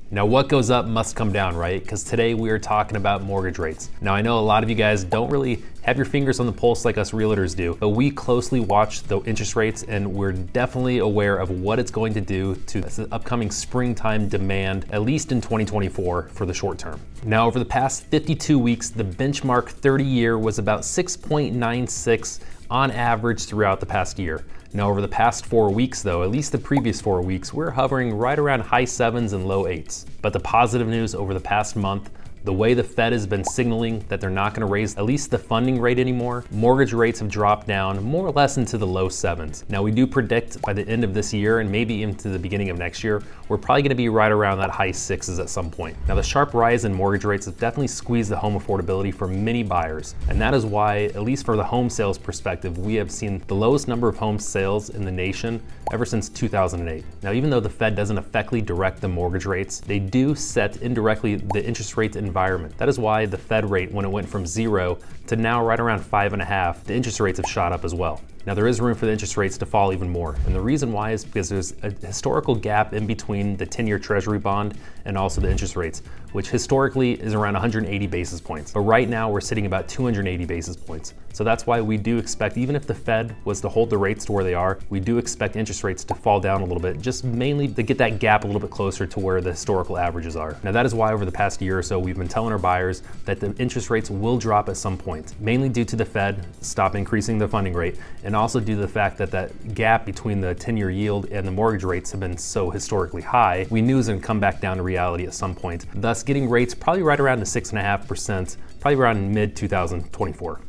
Now, what goes up must come down, right? Because today we are talking about mortgage rates. Now, I know a lot of you guys don't really have your fingers on the pulse like us realtors do, but we closely watch the interest rates and we're definitely aware of what it's going to do to the upcoming springtime demand, at least in 2024 for the short term. Now, over the past 52 weeks, the benchmark 30-year was about 6.96 on average throughout the past year. Now, over the past 4 weeks though, at least the previous 4 weeks, we're hovering right around high 7s and low 8s. But the positive news over the past month, the way the Fed has been signaling that they're not going to raise at least the funding rate anymore, mortgage rates have dropped down more or less into the low 7s. Now, we do predict by the end of this year and maybe into the beginning of next year, we're probably going to be right around that high 6s at some point. Now, the sharp rise in mortgage rates has definitely squeezed the home affordability for many buyers. And that is why, at least for the home sales perspective, we have seen the lowest number of home sales in the nation ever since 2008. Now, even though the Fed doesn't effectively direct the mortgage rates, they do set indirectly the interest rate environment. That is why the Fed rate, when it went from 0 to now right around 5.5, the interest rates have shot up as well. Now, there is room for the interest rates to fall even more. And the reason why is because there's a historical gap in between the 10-year Treasury bond and also the interest rates, which historically is around 180 basis points. But right now we're sitting about 280 basis points. So that's why we do expect, even if the Fed was to hold the rates to where they are, we do expect interest rates to fall down a little bit, just mainly to get that gap a little bit closer to where the historical averages are. Now, that is why over the past year or so, we've been telling our buyers that the interest rates will drop at some point, mainly due to the Fed stop increasing the funding rate, and also due to the fact that that gap between the 10-year yield and the mortgage rates have been so historically high, we knew it was going to come back down to reality at some point, thus getting rates probably right around the 6.5%, probably around mid-2024.